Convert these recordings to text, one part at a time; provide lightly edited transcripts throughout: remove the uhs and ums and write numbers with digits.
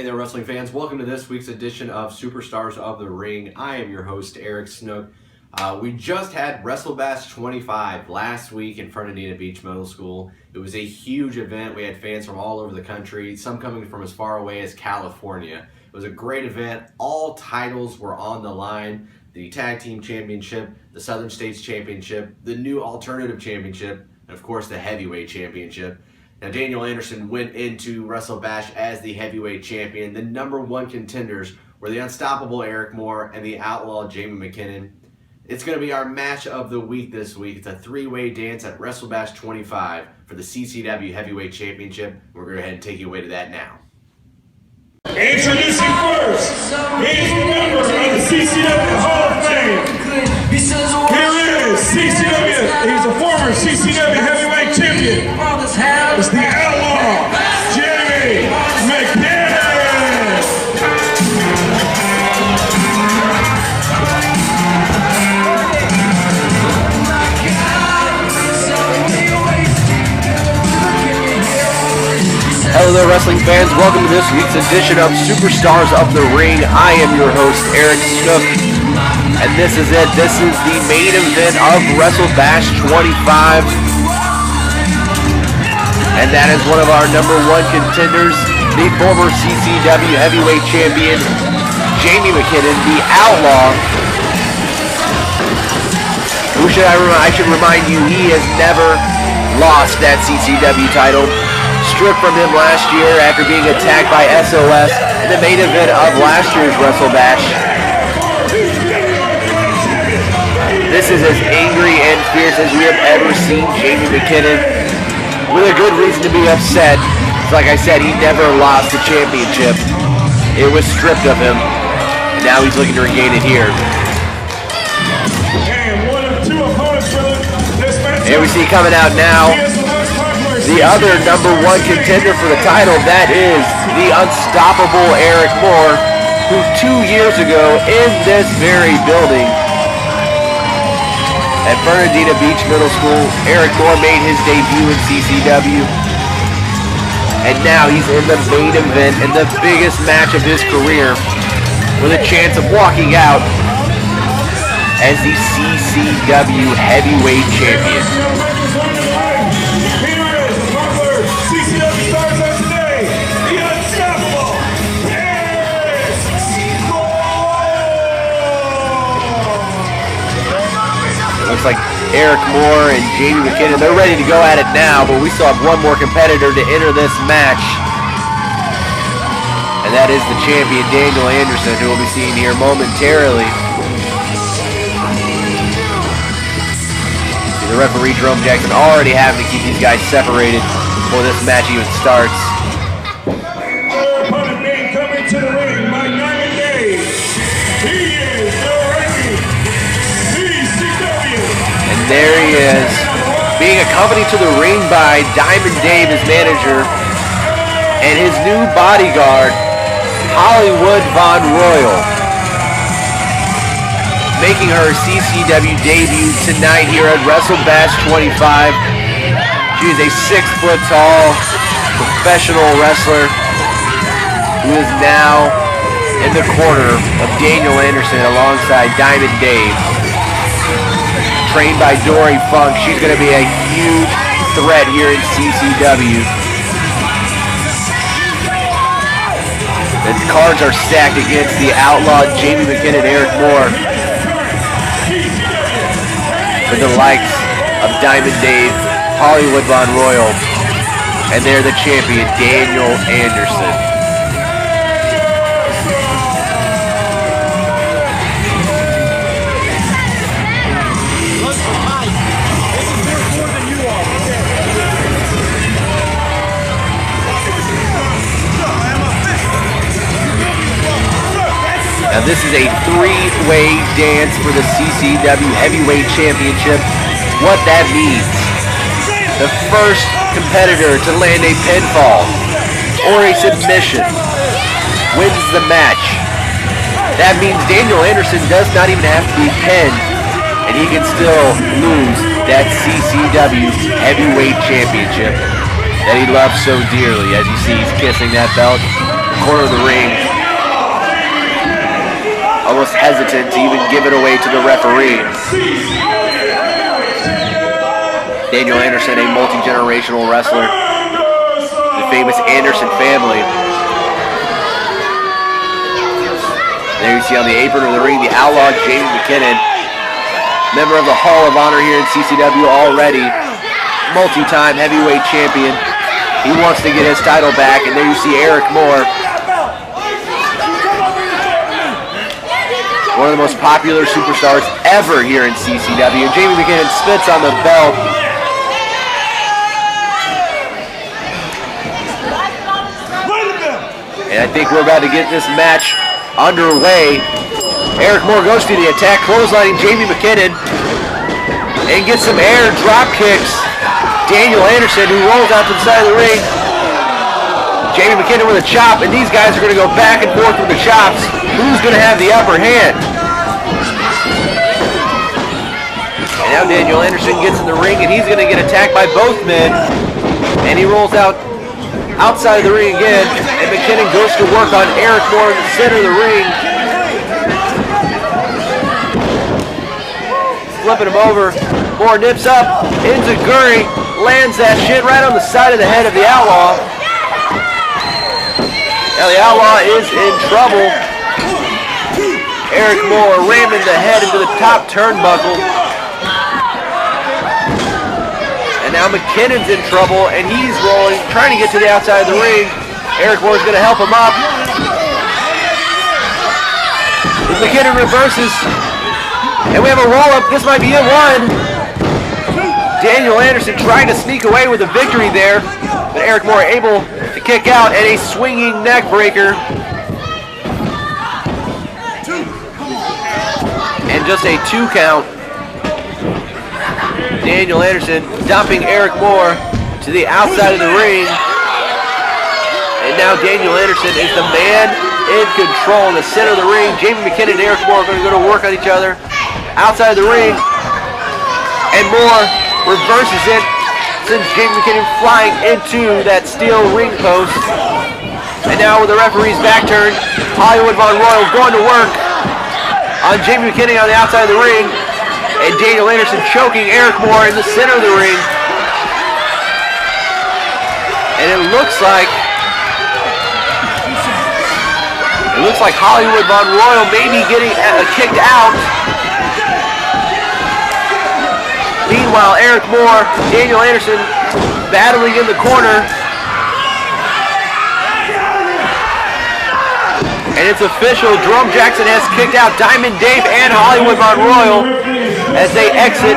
Hey there, wrestling fans. Welcome to this week's edition of Superstars of the Ring. I am your host, Eric Snook. We just had WrestleBash 25 last week in Fernandina Beach Middle School. It was a huge event. We had fans from all over the country, some coming from as far away as California. It was a great event. All titles were on the line. The Tag Team Championship, the Southern States Championship, the new Alternative Championship, and of course the Heavyweight Championship. Now, Daniel Anderson went into WrestleBash as the heavyweight champion. The number one contenders were the unstoppable Eric Moore and the outlaw Jamie McKinnon. It's going to be our match of the week this week. It's a three-way dance at WrestleBash 25 for the CCW Heavyweight Championship. We're going to go ahead and take you away to that now. Introducing first, he's a member of the CCW Hall of Fame. Here is CCW, he's a former CCW Heavyweight Champion. It's the outlaw, Jamie McKinnon. Hello there, wrestling fans. Welcome to this week's edition of Superstars of the Ring. I am your host, Eric Snook, and this is it. This is the main event of WrestleBash 25, and that is one of our number one contenders, the former CCW Heavyweight Champion, Jamie McKinnon, the Outlaw. I should remind you, he has never lost that CCW title. Stripped from him last year after being attacked by SOS in the main event of last year's WrestleBash. This is as angry and fierce as we have ever seen Jamie McKinnon, with a good reason to be upset. Like I said, he never lost the championship. It was stripped of him, and now he's looking to regain it here. Here we see coming out now the other number one contender for the title. That is the unstoppable Eric Moore, who 2 years ago in this very building at Fernandina Beach Middle School, Eric Moore made his debut in CCW. And now he's in the main event in the biggest match of his career, with a chance of walking out as the CCW Heavyweight Champion. Looks like Eric Moore and Jamie McKinnon, they're ready to go at it now, but we still have one more competitor to enter this match. And that is the champion, Daniel Anderson, who we'll be seeing here momentarily. See the referee, Jerome Jackson, already having to keep these guys separated before this match even starts. Third opponent being coming to the ring by Diamond Dave. He is the reigning CCW. And there he is, being accompanied to the ring by Diamond Dave, his manager, and his new bodyguard, Hollywood Von Royal, making her CCW debut tonight here at WrestleBash 25. She is a 6-foot-tall professional wrestler who is now in the corner of Daniel Anderson alongside Diamond Dave. Trained by Dory Funk, she's going to be a huge threat here in CCW. The cards are stacked against the outlaw Jamie McKinnon and Eric Moore, with the likes of Diamond Dave, Hollywood Von Royal, and they're the champion, Daniel Anderson. Now this is a three-way dance for the CCW Heavyweight Championship. What that means, the first competitor to land a pinfall or a submission wins the match. That means Daniel Anderson does not even have to be pinned, and he can still lose that CCW Heavyweight Championship that he loves so dearly. As you see, he's kissing that belt. corner of the ring, almost hesitant to even give it away to the referee. Daniel Anderson, a multi-generational wrestler, the famous Anderson family. There you see on the apron of the ring, the Outlaw Jamie McKinnon, member of the Hall of Honor here in CCW already, multi-time heavyweight champion. He wants to get his title back, and there you see Eric Moore, one of the most popular superstars ever here in CCW. Jamie McKinnon spits on the belt. And I think we're about to get this match underway. Eric Moore goes to the attack, clotheslining Jamie McKinnon, and gets some air drop kicks. Daniel Anderson, who rolls out to the side of the ring. Jamie McKinnon with a chop, and these guys are going to go back and forth with the chops. Who's going to have the upper hand? And now Daniel Anderson gets in the ring, and he's going to get attacked by both men. And he rolls out outside of the ring again, and McKinnon goes to work on Eric Moore in the center of the ring. Flipping him over. Moore nips up, enziguri, lands that shit right on the side of the head of the Outlaw. Now the Outlaw is in trouble. Eric Moore ramming the head into the top turnbuckle. And now McKinnon's in trouble, and he's rolling, trying to get to the outside of the ring. Eric Moore's going to help him up. McKinnon reverses, and we have a roll-up. This might be it, one. Daniel Anderson trying to sneak away with a victory there, but Eric Moore able to kick out, and a swinging neck breaker. And just a 2 count. Daniel Anderson dumping Eric Moore to the outside of the ring. And now Daniel Anderson is the man in control in the center of the ring. Jamie McKinnon and Eric Moore are going to go to work on each other outside of the ring. And Moore reverses it, sends Jamie McKinnon flying into that steel ring post. And now with the referee's back turned, Hollywood Von Royal going to work on Jamie McKinnon on the outside of the ring. And Daniel Anderson choking Eric Moore in the center of the ring. And it looks like Hollywood Von Royal may be getting kicked out. Meanwhile, Eric Moore, Daniel Anderson battling in the corner. And it's official, Jerome Jackson has kicked out Diamond Dave and Hollywood Von Royal as they exit.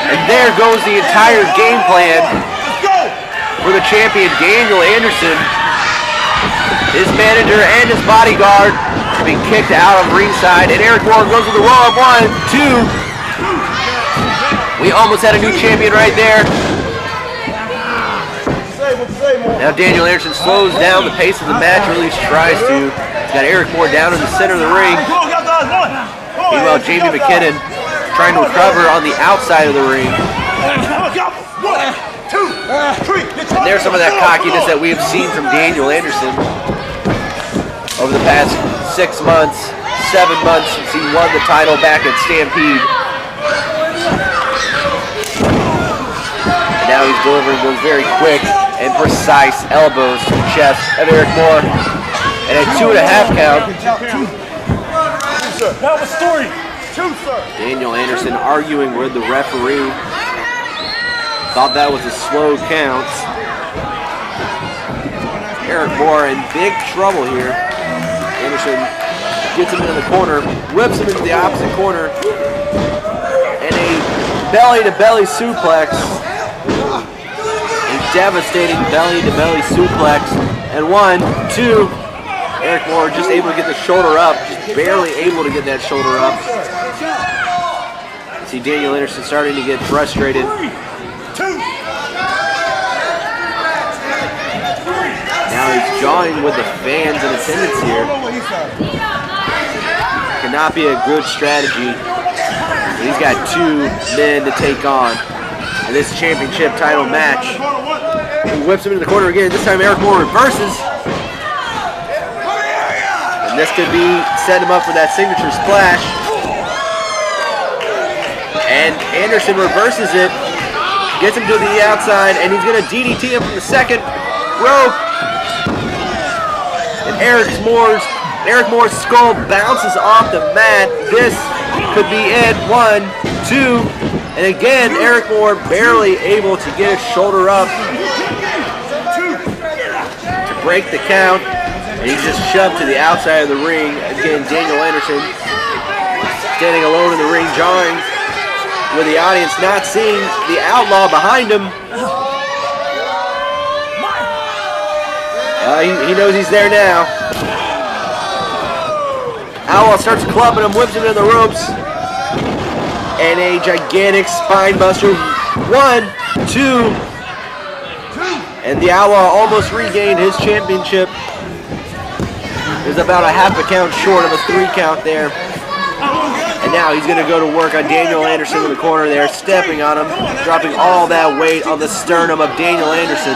And there goes the entire game plan for the champion, Daniel Anderson. His manager and his bodyguard being kicked out of ringside, and Eric Moore goes with the roll-up, 1, 2. We almost had a new champion right there. Now Daniel Anderson slows down the pace of the match, or at least tries to. He's got Eric Moore down in the center of the ring. Meanwhile, Jamie McKinnon trying to recover on the outside of the ring. And there's some of that cockiness that we have seen from Daniel Anderson over the past 6 months, 7 months since he won the title back at Stampede. And now he's delivering those very quick and precise elbows to the chest of Eric Moore. And a 2.5 count. Daniel Anderson arguing with the referee. Thought that was a slow count. Eric Moore in big trouble here. Anderson gets him into the corner, whips him into the opposite corner, and a belly-to-belly suplex. A devastating belly-to-belly suplex. And 1, 2. Eric Moore just able to get the shoulder up, just barely able to get that shoulder up. See Daniel Anderson starting to get frustrated. Now he's jawing with the fans in attendance here. Cannot be a good strategy. He's got 2 men to take on. in this championship title match. He whips him into the corner again. This time Eric Moore reverses. And this could be setting him up for that signature splash. And Anderson reverses it. Gets him to the outside, and he's going to DDT him from the second rope. And Eric Moore's skull bounces off the mat. This could be it. 1, 2, and again, Eric Moore barely able to get his shoulder up to break the count, and he's just shoved to the outside of the ring. Again, Daniel Anderson standing alone in the ring, jawing with the audience, not seeing the Outlaw behind him. He knows he's there now. Outlaw starts clubbing him, whips him into the ropes, and a gigantic spine buster. 1, 2, and the Outlaw almost regained his championship. There's about a half a count short of a 3 count there. And now he's going to go to work on Daniel Anderson in the corner there, stepping on him, dropping all that weight on the sternum of Daniel Anderson.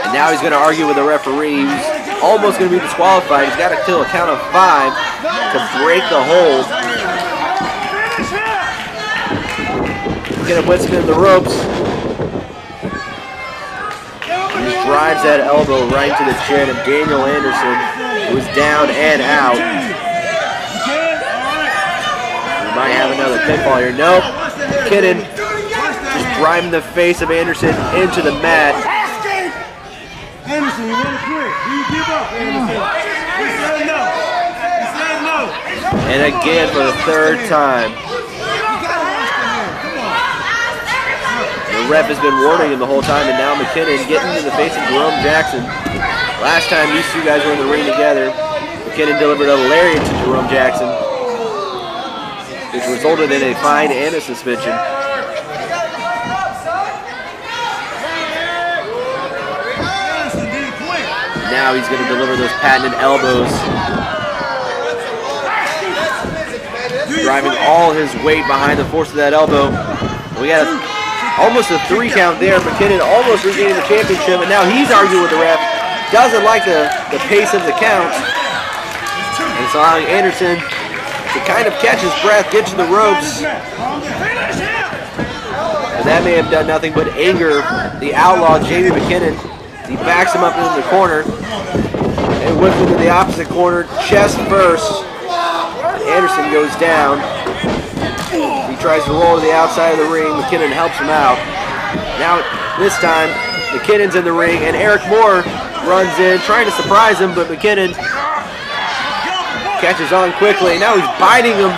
And now he's going to argue with the referee. He's almost going to be disqualified. He's got to kill a count of 5 to break the hold. He's going to whip him in the ropes. He just drives that elbow right to the chin of Daniel Anderson, who is down and out. We might have another pinfall here. Nope. McKinnon just driving the face of Anderson into the mat. Anderson, you want to quit? Do you give up, Anderson? He said no. He said no. And again for the 3rd time. The ref has been warning him the whole time, and now McKinnon getting to the face of Jerome Jackson. Last time these two guys were in the ring together, McKinnon delivered a lariat to Jerome Jackson, which resulted in a fine and a suspension. Now he's going to deliver those patented elbows, driving all his weight behind the force of that elbow. We got almost a 3 count there. McKinnon almost regaining the championship, and now he's arguing with the ref. Doesn't like the pace of the count. And it's allowing Anderson to kind of catch his breath, get to the ropes. And that may have done nothing but anger the Outlaw, Jamie McKinnon. He backs him up into the corner and whips him to the opposite corner, chest first. Anderson goes down. He tries to roll to the outside of the ring. McKinnon helps him out. Now, this time, McKinnon's in the ring, and Eric Moore runs in, trying to surprise him, but McKinnon catches on quickly. Now he's biting him.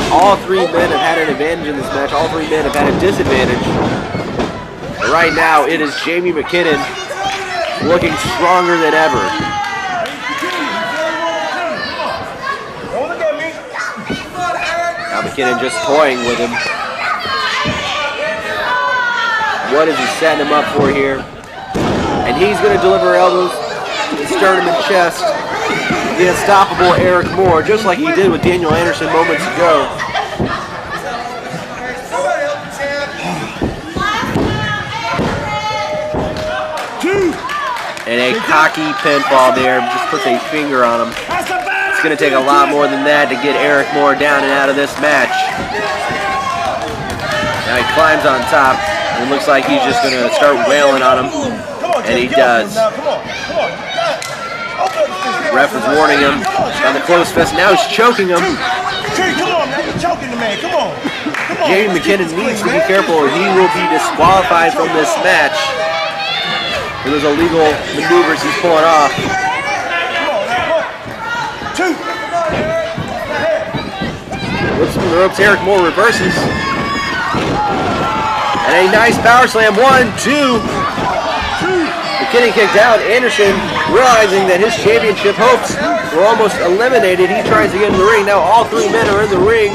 All 3 men have had an advantage in this match. All 3 men have had a disadvantage. But right now, it is Jamie McKinnon looking stronger than ever. Now McKinnon just toying with him. What is he setting him up for here? And he's going to deliver elbows to the sternum and chest. The unstoppable Eric Moore, just like he did with Daniel Anderson moments ago. And a cocky pinfall there, just puts a finger on him. It's going to take a lot more than that to get Eric Moore down and out of this match. Now he climbs on top, and it looks like he's just going to start wailing on him, and he does. The ref is warning him on the closed fist. Now he's choking him. Jamie McKinnon needs to be careful, or he will be disqualified from this match. Those illegal maneuvers he's pulling off. Whips from the ropes. Eric Moore reverses. And a nice power slam. 1, 2. McKinnon kicked out. Anderson, realizing that his championship hopes were almost eliminated, he tries to get in the ring. Now all 3 men are in the ring.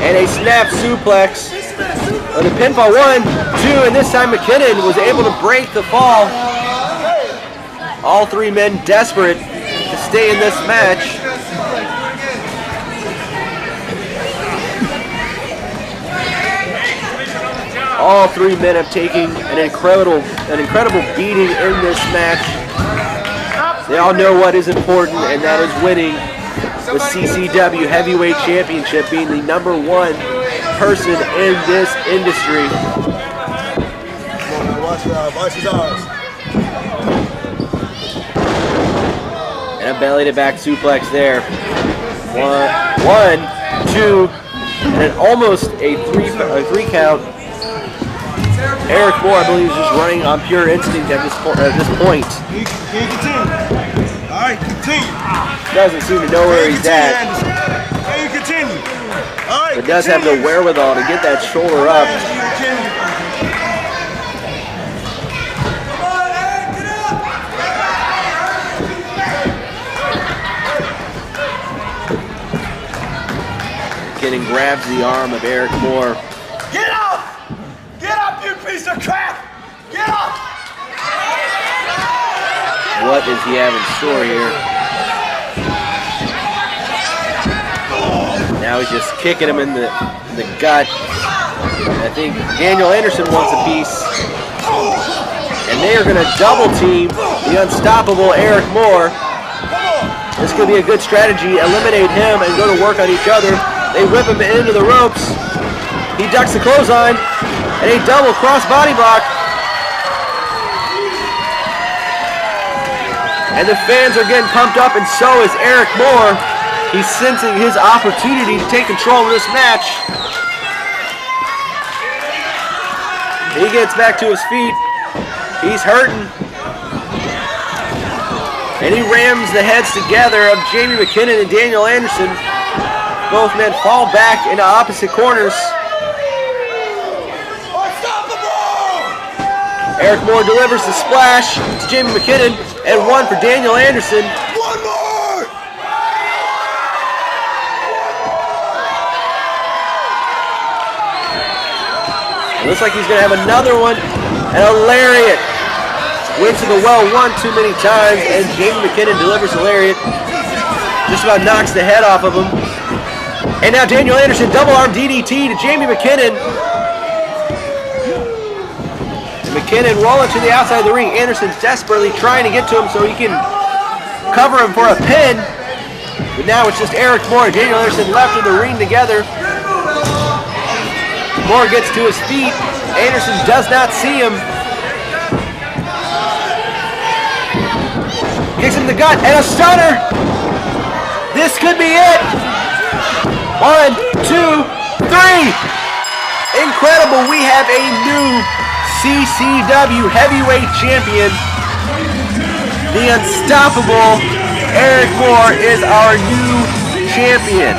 And a snap suplex. The pinfall 1, 2, and this time McKinnon was able to break the fall. All three men desperate to stay in this match. All three men have taken an incredible beating in this match. They all know what is important, and that is winning the CCW Heavyweight Championship, being the #1 person in this industry. Watch his eyes. And a belly to back suplex there. One, two, and then almost a three count. Eric Moore, I believe, is just running on pure instinct at this point. Can you continue? All right, continue. Doesn't seem to know where he's at. Can you continue? All right, But does have the wherewithal to get that shoulder up. McKinnon grabs the arm of Eric Moore. Get up! Get up, you piece of crap! Get up! What does he have in store here? Now he's just kicking him in the gut. And I think Daniel Anderson wants a piece. And they are going to double team the unstoppable Eric Moore. This could be a good strategy. Eliminate him and go to work on each other. They whip him into the ropes. He ducks the clothesline. And a double cross body block. And the fans are getting pumped up, and so is Eric Moore. He's sensing his opportunity to take control of this match. He gets back to his feet. He's hurting. And he rams the heads together of Jamie McKinnon and Daniel Anderson. Both men fall back into opposite corners. Eric Moore delivers the splash to Jamie McKinnon, and one for Daniel Anderson. One more! It looks like he's going to have another one, and a lariat. Went to the well one too many times, and Jamie McKinnon delivers the lariat. Just about knocks the head off of him. And now Daniel Anderson double arm DDT to Jamie McKinnon. McKinnon rolling to the outside of the ring. Anderson desperately trying to get to him so he can cover him for a pin. But now it's just Eric Moore and Daniel Anderson left in the ring together. Moore gets to his feet. Anderson does not see him. Kicks him in the gut and a stunner. This could be it. 1, 2, 3. Incredible. We have a new CCW Heavyweight Champion. The unstoppable Eric Moore is our new champion.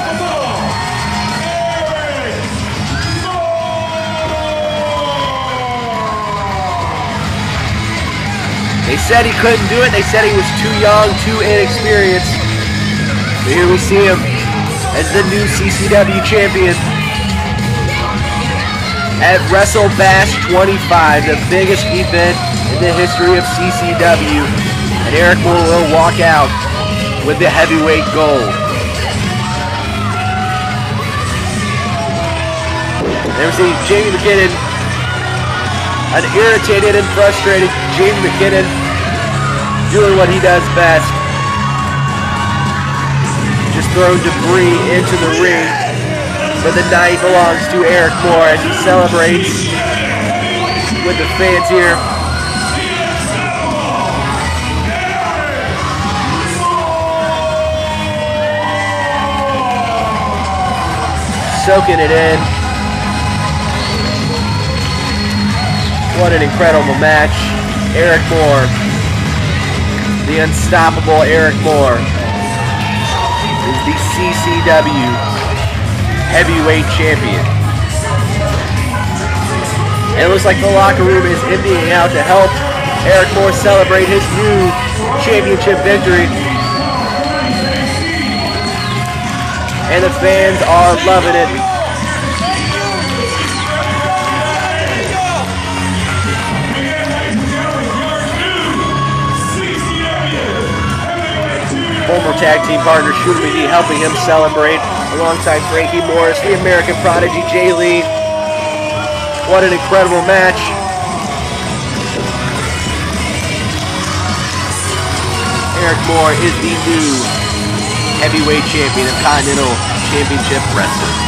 They said he couldn't do it. They said he was too young, too inexperienced. But here we see him as the new CCW champion at WrestleBash 25, the biggest event in the history of CCW. And Eric Moore will walk out with the heavyweight gold. There we see Jamie McKinnon, an irritated and frustrated Jamie McKinnon, doing what he does best. Just throwing debris into the ring. But the night belongs to Eric Moore as he celebrates with the fans here. Soaking it in. What an incredible match. Eric Moore, the unstoppable Eric Moore, is the CCW Heavyweight Champion. And it looks like the locker room is emptying out to help Eric Moore celebrate his new championship victory. And the fans are loving it. former tag team partner Shooter McGee helping him celebrate alongside Frankie Morris, the American Prodigy Jay Lee. What an incredible match. Eric Moore is the new heavyweight champion of Continental Championship Wrestling.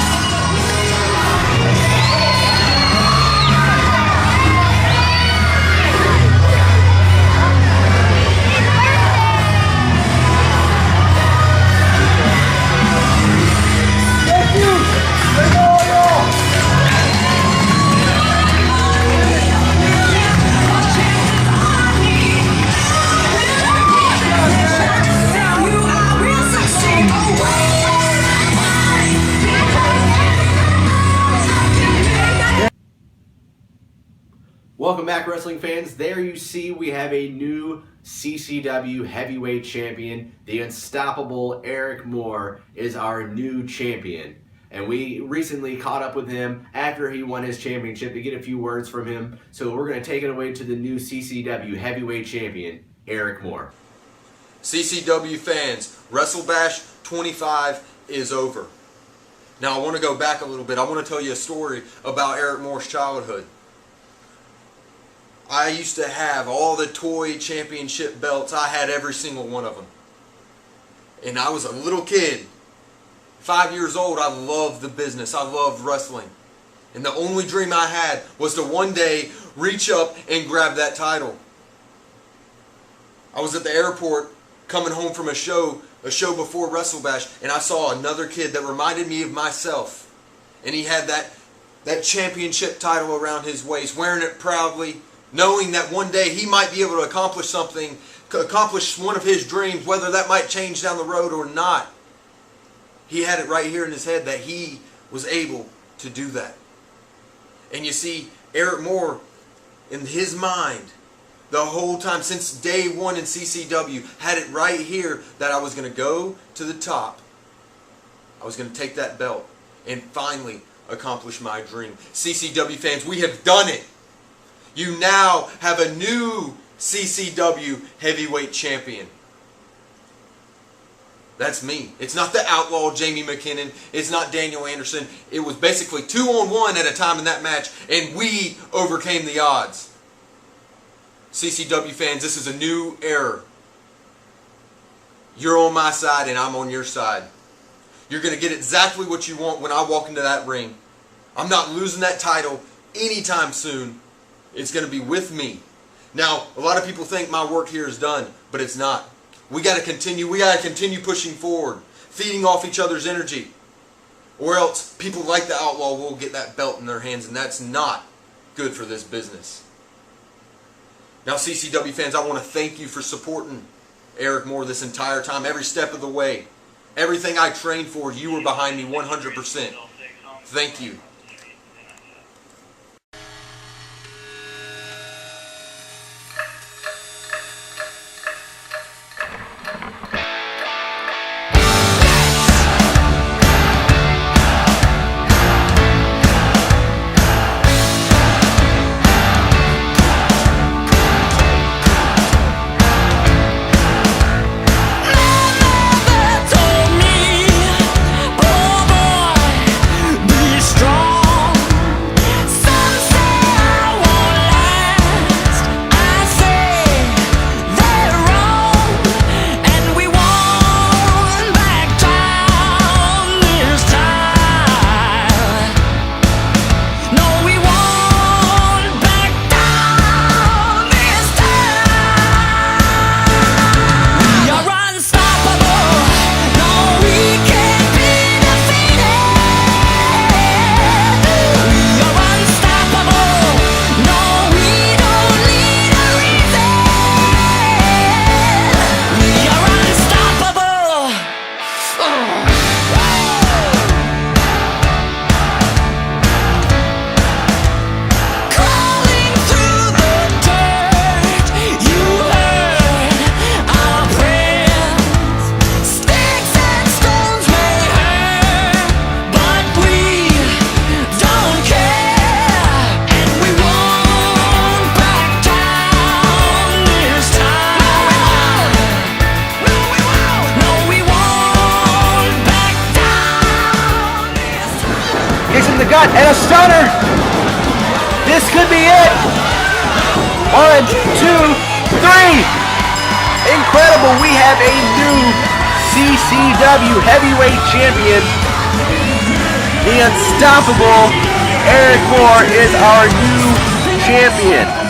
Welcome back, wrestling fans. There you see we have a new CCW heavyweight champion. The unstoppable Eric Moore is our new champion. And we recently caught up with him after he won his championship to get a few words from him. So we're going to take it away to the new CCW heavyweight champion, Eric Moore. CCW fans, WrestleBash 25 is over. Now I want to go back a little bit. I want to tell you a story about Eric Moore's childhood. I used to have all the toy championship belts. I had every single one of them. And I was a little kid, 5 years old. I loved the business. I loved wrestling. And the only dream I had was to one day reach up and grab that title. I was at the airport coming home from a show before WrestleBash, and I saw another kid that reminded me of myself. And he had that championship title around his waist, wearing it proudly, knowing that one day he might be able to accomplish something, accomplish one of his dreams, whether that might change down the road or not. He had it right here in his head that he was able to do that. And you see, Eric Moore, in his mind, the whole time, since day one in CCW, had it right here that I was going to go to the top. I was going to take that belt and finally accomplish my dream. CCW fans, we have done it. You now have a new CCW heavyweight champion. That's me. It's not the outlaw Jamie McKinnon. It's not Daniel Anderson. It was basically 2-on-1 at a time in that match, and we overcame the odds. CCW fans, this is a new era. You're on my side and I'm on your side. You're going to get exactly what you want when I walk into that ring. I'm not losing that title anytime soon. It's going to be with me. Now, a lot of people think my work here is done, but it's not. We got to continue. We got to continue pushing forward, feeding off each other's energy. Or else people like the Outlaw will get that belt in their hands, and that's not good for this business. Now, CCW fans, I want to thank you for supporting Eric Moore this entire time, every step of the way. Everything I trained for, you were behind me 100%. Thank you. Told me, poor boy, be strong. shot and a stunner. This could be it. 1, 2, 3. Incredible. We have a new CCW heavyweight champion. The unstoppable Eric Moore is our new champion.